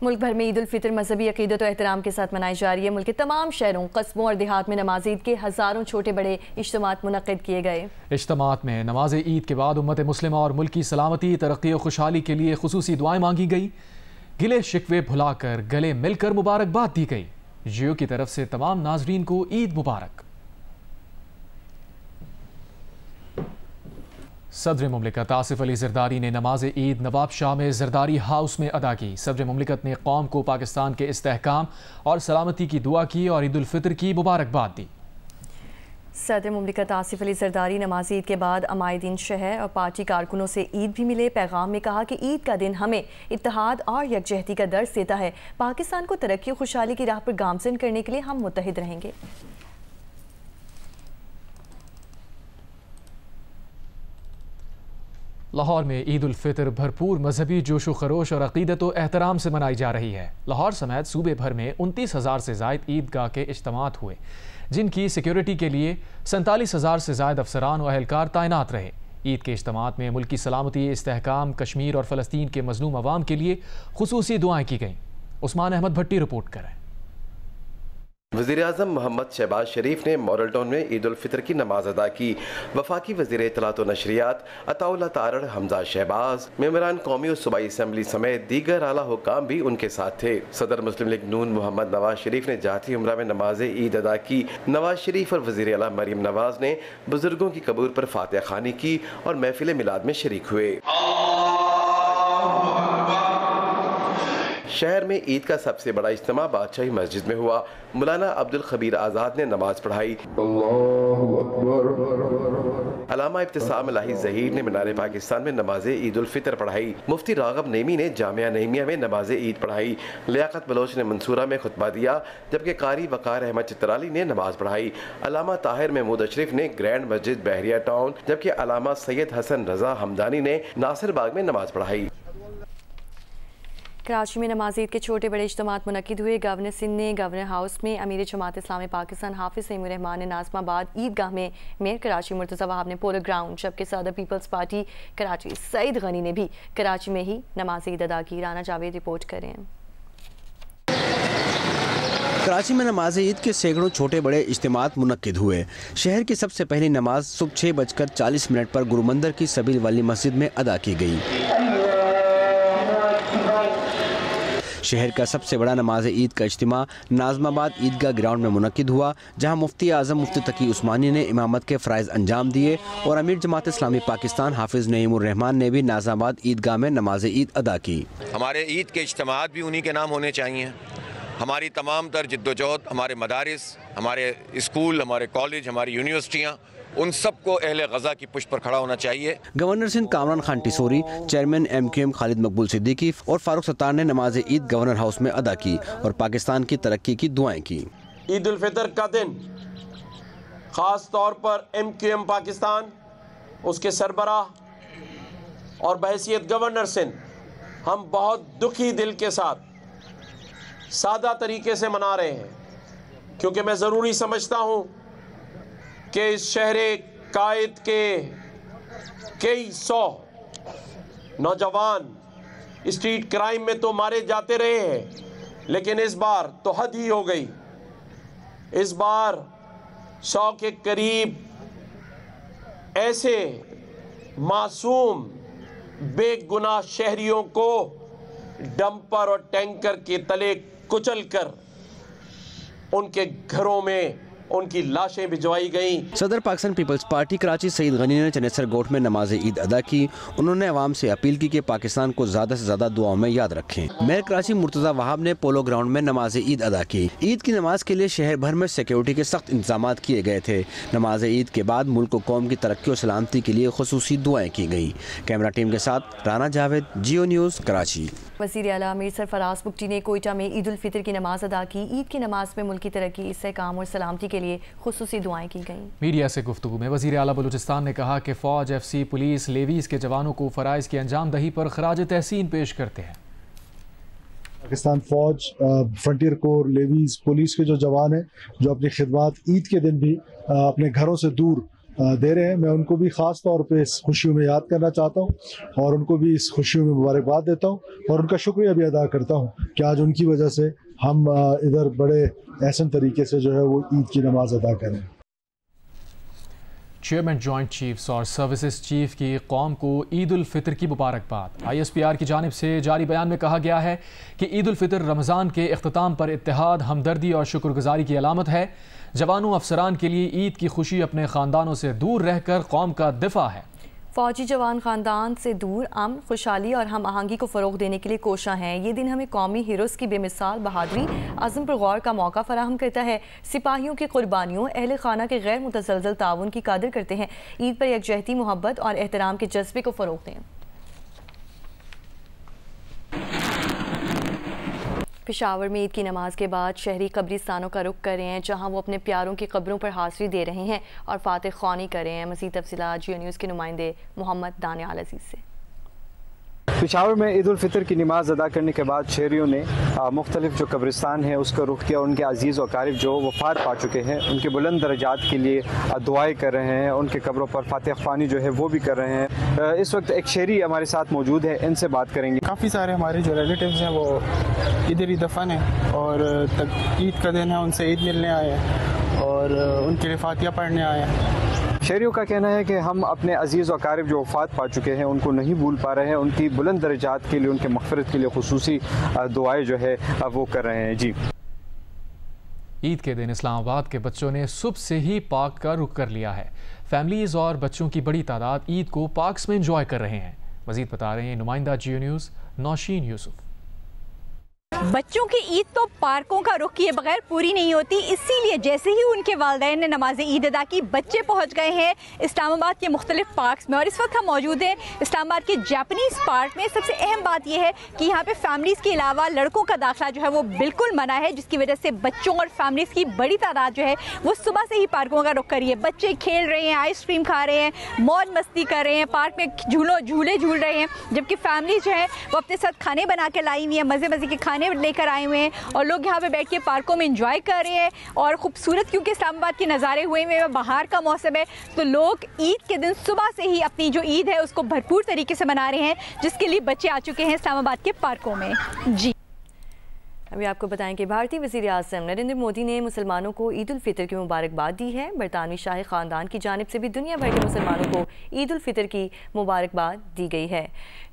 मुल्क भर में ईद उल फितर मजहबी अकीदत और एहतराम के साथ मनाई जा रही है। मुल्क के तमाम शहरों, कस्बों और देहात में नमाज ईद के हज़ारों छोटे बड़े इज्तिमात मुनक्किद किए गए। इज्तिमात में नमाज ईद के बाद उम्मत मुस्लिमा और मुल्क की सलामती, तरक्की और खुशहाली के लिए खुसूसी दुआएं मांगी गई। गिले शिकवे भुलाकर गले मिलकर मुबारकबाद दी गई। जियो की तरफ से तमाम नाजरीन को ईद मुबारक। सदर मुमलिकत आसिफ अली जरदारी ने नमाज ईद नवाब शाह में जरदारी हाउस में अदा की। सदर मुमलिकत ने कौम को पाकिस्तान के इस्तेहकाम और सलामती की दुआ की और ईद उल फितर की मुबारकबाद दी। सदर मुमलिकत आसिफ अली जरदारी नमाज ईद के बाद अमायदीन शहर और पार्टी कारकुनों से ईद भी मिले। पैगाम में कहा कि ईद का दिन हमें इत्तेहाद और यकजहती का दर्स देता है। पाकिस्तान को तरक्की और खुशहाली की राह पर गामजन करने के लिए हम मुत्तहिद रहेंगे। लाहौर में ईद उल फितर भरपूर मजहबी जोशो खरोश और अकीदत व एहतराम से मनाई जा रही है। लाहौर समेत सूबे भर में 29,000 से ज़ायद ईदगाह के इज्तिमात हुए, जिनकी सिक्योरिटी के लिए 47,000 से ज़ायद अफसरान व अहलकार तैनात रहे। ईद के इज्तिमात में मुल्क की सलामती, इस्तेहकाम, कश्मीर और फ़लस्तीन के मजलूम अवाम के लिए खुसूसी दुआएं की गईं। उस्मान अहमद भट्टी रिपोर्ट करें। वज़ीर-ए-आज़म मोहम्मद शहबाज शरीफ ने मॉडल टाउन में ईद उल फितर की नमाज अदा की। वफाकी वज़ीर इत्तलात व नशरियात अताउल्लाह तारड़ हमजा शहबाज, मेंबरान कौमी और सूबाई असम्बली समेत दीगर आला हुक्काम भी उनके साथ थे। सदर मुस्लिम लीग नून मोहम्मद नवाज शरीफ ने जाती उम्रा में नमाज ईद अदा की। नवाज शरीफ और वज़ीर आला मरीम नवाज ने बुजुर्गों की कब्र पर फातिहा खानी की और महफिल मिलाद में शरीक हुए। शहर में ईद का सबसे बड़ा इज्तिमा बादशाही मस्जिद में हुआ। मौलाना अब्दुल खबीर आज़ाद ने नमाज पढ़ाई। अल्लामा इब्तिसाम इलाही ज़हीर ने मीनार पाकिस्तान में नमाज ईद उल फितर पढ़ाई। मुफ्ती राग़ब नेमी ने जामिया नईमिया में नमाज ईद पढ़ाई। लियाकत बलोच ने मंसूरा में खुतबा दिया, जबकि कारी वकार अहमद चित्राली ने नमाज पढ़ाई। अल्लामा ताहिर महमूद अशरफ ने ग्रैंड मस्जिद बहरिया टाउन, जबकि अल्लामा सैयद हसन रजा हमदानी ने नासिर बाग में नमाज पढ़ाई। कराची में नमाज ईद के छोटे बड़े इज्तिमात मुनक्किद हुए। गवर्नर सिंध ने गवर्नर हाउस में अमीर जमात इस्लामी पाकिस्तान हाफिज तैमूर रहमान ने नाज़माबाद ईदगाह में मेयर कराची मुर्तज़ा वहाब ने पोलो ग्राउंड, जबकि सदर पीपल्स पार्टी कराची सईद गनी ने भी कराची में ही नमाज ईद अदा की। राना जावेद रिपोर्ट करें। कराची में नमाज ईद के सैकड़ों छोटे बड़े इज्तिमात मुनक्किद हुए। शहर की सबसे पहली नमाज सुबह 6:40 पर गुरु मंदिर की सबील वाली मस्जिद में अदा की गई। शहर का सबसे बड़ा नमाज ईद का इज्तिमा नाज़माबाद ईदगाह ग्राउंड में मुनक्किद हुआ, जहां मुफ्ती आज़म मुफ्ती तकी उस्मानी ने इमामत के फ़राइज़ अंजाम दिए और अमीर जमात इस्लामी पाकिस्तान हाफिज़ नईमुर रहमान ने भी नाज़माबाद ईदगाह में नमाज ईद अदा की। हमारे ईद के इज्तिमात भी उन्हीं के नाम होने चाहिए। हमारी तमाम तर जिद्दोजहद, हमारे मदारिस, हमारे स्कूल, हमारे कॉलेज, हमारी यूनिवर्सिटियाँ, उन सबको अहले गज़ा की पुष्ट पर खड़ा होना चाहिए। Governor Sindh Kamran Khan Tessori, chairman MQM Khalid Maqbool Siddiqui और फारूक सत्तार ने नमाज ईद गवर्नर हाउस में अदा की और पाकिस्तान की तरक्की की दुआएं की। ईद उल फितर का दिन ख़ास तौर पर MQM पाकिस्तान, उसके सरबराह और बहैसियत गवर्नर सिंध हम बहुत दुखी दिल के साथ सादा तरीके से मना रहे हैं, क्योंकि मैं ज़रूरी समझता हूँ कि इस शहरे कायद के कई सौ नौजवान स्ट्रीट क्राइम में तो मारे जाते रहे हैं, लेकिन इस बार तो हद ही हो गई। इस बार 100 के करीब ऐसे मासूम बेगुनाह शहरियों को डंपर और टैंकर के तले कुचल कर उनके घरों में उनकी लाशें भिजवाई गई। सदर पाकिस्तान पीपल्स पार्टी कराची सईद गनी ने चनेसर गोट में नमाज ईद अदा की। उन्होंने अवाम से अपील की कि पाकिस्तान को ज़्यादा से ज़्यादा दुआओं में याद रखें। मेयर कराची मुर्तज़ा वहाब ने पोलो ग्राउंड में नमाज ईद अदा की। ईद की नमाज के लिए शहर भर में सिक्योरिटी के सख्त इंतजाम किए गए थे। नमाज ईद के बाद मुल्क व कौम की तरक्की और सलामती के लिए खुसूसी दुआएं की गई। कैमरा टीम के साथ राना जावेद, जियो न्यूज़, कराची। वज़ीर आला अमीर सरफराज बुगटी ने कोयटा में ईद उल फितर की नमाज अदा की। ईद की नमाज में मुल्क की तरक्की, इस्तेहकाम और सलामती के लिए खुसूसी दुआएं की गईं। मीडिया से गुफ्तगू में वज़ीर आला बलूचिस्तान ने कहा कि फ़ौज, FC, पुलिस, लेवीज़ के जवानों को फ़राइज़ की अंजाम दही पर खराज तहसीन पेश करते हैं। पाकिस्तान फ़ौज, फ्रंटियर कोर, लेवीज़, पुलिस के जो जवान हैं जो अपनी खिदमत ईद के दिन भी अपने घरों से दूर दे रहे हैं, मैं उनको भी ख़ास तौर पे इस खुशियों में याद करना चाहता हूं और उनको भी इस खुशियों में मुबारकबाद देता हूं और उनका शुक्रिया भी अदा करता हूं कि आज उनकी वजह से हम इधर बड़े एहसन तरीके से जो है वो ईद की नमाज अदा करें। चेयरमैन जॉइंट चीफ्स और सर्विसेज चीफ की कौम को ईद उल फितर की मुबारकबाद। ISPR की जानिब से जारी बयान में कहा गया है कि ईद उल फितर रमज़ान के इख्तिताम पर इत्तेहाद, हमदर्दी और शुक्रगुजारी की अलामत है। जवानों अफसरान के लिए ईद की खुशी अपने ख़ानदानों से दूर रहकर कौम का दिफा है। फ़ौजी जवान ख़ानदान से दूर अमन, खुशहाली और हम आहंगी को फ़रोग़ देने के लिए कोशां हैं। ये दिन हमें कौमी हीरोज़ की बेमिसाल बहादुरी, अज़्म पर गौर का मौका फ़राहम करता है। सिपाहियों की क़ुरबानियों, अहले खाना के गैर मुतज़लज़ल ताउन की कदर करते हैं। ईद पर यकजहती, मोहब्बत और एहतराम के जज्बे को फ़रोग़ दें। पेशावर में ईद की नमाज के बाद शहरी कब्रिस्तानों का रुख कर रहे हैं, जहां वो अपने प्यारों की कब्रों पर हाज़िरी दे रहे हैं और फातिह ख्वानी कर रहे हैं। मज़ीद तफ़सीलात जियो न्यूज़ के नुमाइंदे मोहम्मद दानियाल अजीज़ से। पेशावर में ईद उल फितर की नमाज अदा करने के बाद शहरियों ने मुख्तलिफ जो कब्रिस्तान है उसका रुख किया। उनके अजीज़ व क़ारिब जो वफ़ात पा चुके हैं उनके बुलंद दर्जात के लिए दुआएं कर रहे हैं, उनके कब्रों पर फातिह ख्वानी जो है वो भी कर रहे हैं। इस वक्त एक शहरी हमारे साथ मौजूद है, इनसे बात करेंगे। काफ़ी सारे हमारे जो रिलेटिव्स हैं वो इधर ही दफन है और ईद का दिन है, उनसे ईद मिलने आए हैं और उनके लिए फातिहा पढ़ने आए हैं। शहरियों का कहना है कि हम अपने अजीज़ व क़ारिब जो वफ़ात पा चुके हैं उनको नहीं भूल पा रहे हैं। उनकी बुलंद दर्जात के लिए, उनके मग़फ़िरत के लिए खुसूसी दुआएं जो है वो कर रहे हैं। जी, ईद के दिन इस्लामाबाद के बच्चों ने सुबह से ही पार्क का रुख कर लिया है। फैमिलीज़ और बच्चों की बड़ी तादाद ईद को पार्क्स में एंजॉय कर रहे हैं। मज़ीद बता रहे हैं नुमाइंदा जियो न्यूज़ नौशीन यूसुफ। बच्चों की ईद तो पार्कों का रुख किए बगैर पूरी नहीं होती, इसीलिए जैसे ही उनके वालिदैन ने नमाज ईद अदा की, बच्चे पहुंच गए हैं इस्लामाबाद के मुख्तलिफ पार्क्स में। और इस वक्त हम मौजूद हैं इस्लामाबाद के जापानीज़ पार्क में। सबसे अहम बात यह है कि यहाँ पे फैमिलीज़ के अलावा लड़कों का दाखिला जो है वो बिल्कुल मना है, जिसकी वजह से बच्चों और फैमिलीज़ की बड़ी तादाद जो है वो सुबह से ही पार्कों का रुख कर रही है। बच्चे खेल रहे हैं, आइसक्रीम खा रहे हैं, मौज मस्ती कर रहे हैं, पार्क में झूले झूल रहे हैं, जबकि फैमिली जो है वो अपने साथ खाने बना के लाई हुई है, मज़े मज़े के खाने लेकर आए हुए हैं और लोग यहाँ पे बैठ के पार्कों में एंजॉय कर रहे हैं। और खूबसूरत क्योंकि इस्लामाबाद के नज़ारे हुए हैं, बाहर का मौसम है, तो लोग ईद के दिन सुबह से ही अपनी जो ईद है उसको भरपूर तरीके से मना रहे हैं, जिसके लिए बच्चे आ चुके हैं इस्लामाबाद के पार्कों में। जी, अभी आपको बताएं कि भारतीय वज़ीर आज़म नरेंद्र मोदी ने मुसलमानों को ईद उल फितर की मुबारकबाद दी है। बरतानवी शाही ख़ानदान की जानिब से भी दुनिया भर के मुसलमानों को ईद उल फितर की मुबारकबाद दी गई है।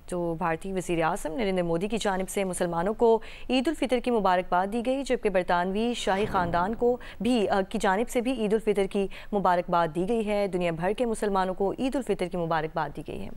तो भारतीय वज़ीर आज़म नरेंद्र मोदी की जानिब से मुसलमानों को ईद उल फितर की मुबारकबाद दी गई, जबकि बरतानवी शाही ख़ानदान को भी की जानिब से भी ईद उल फितर की मुबारकबाद दी गई है। दुनिया भर के मुसलमानों को ईद उल फितर की मुबारकबाद दी गई है।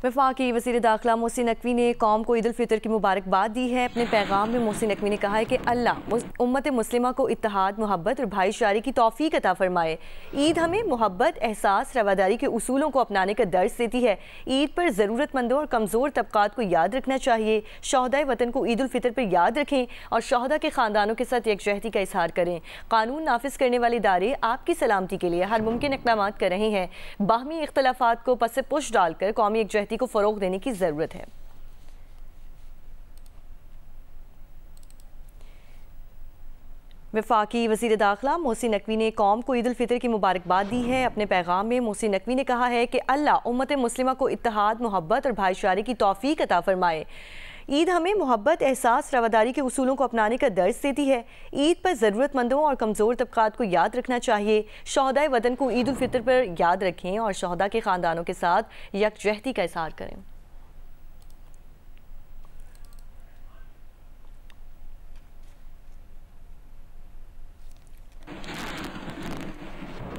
वफाकी वज़ीर दाखिला मोहसिन नकवी ने कौम को ईद उल फितर की मुबारकबाद दी है। अपने पैगाम में मोहसिन नकवी ने कहा है कि अल्लाह उम्मत मुस्लिमा को इत्तेहाद, मोहब्बत और भाईचारे की तौफीक अता फरमाए। ईद हमें मोहब्बत, एहसास, रवादारी के उसूलों को अपनाने का दर्स देती है। ईद पर ज़रूरतमंदों और कमज़ोर तबकात को याद रखना चाहिए। शोहदाए वतन को ईद उल फितर पर याद रखें और शोहदा के ख़ानदानों के साथ यकजहती का इजहार करें। कानून नाफिज करने वाले इदारे आपकी सलामती के लिए हर मुमकिन इक़दाम कर रहे हैं। बाहमी इख्तलाफात को पस पुश डालकर कौमी यकजहती को फ़रोग़ देने की ज़रूरत है। वफाकी वज़ीर दाखिला मोहसिन नकवी ने कौम को ईद उल फितर की मुबारकबाद दी है। अपने पैगाम में मोहसिन नकवी ने कहा है कि अल्लाह उम्मत मुस्लिमा को इत्तेहाद, मोहब्बत और भाईचारे की तौफीक अता फरमाए। ईद हमें मोहब्बत, एहसास, रवादारी के उसूलों को अपनाने का दर्स देती है। ईद पर ज़रूरतमंदों और कमज़ोर तबकात को याद रखना चाहिए। शोहदाए वतन को ईद उल फितर पर याद रखें और शोहदा के ख़ानदानों के साथ यकजहती का इजहार करें।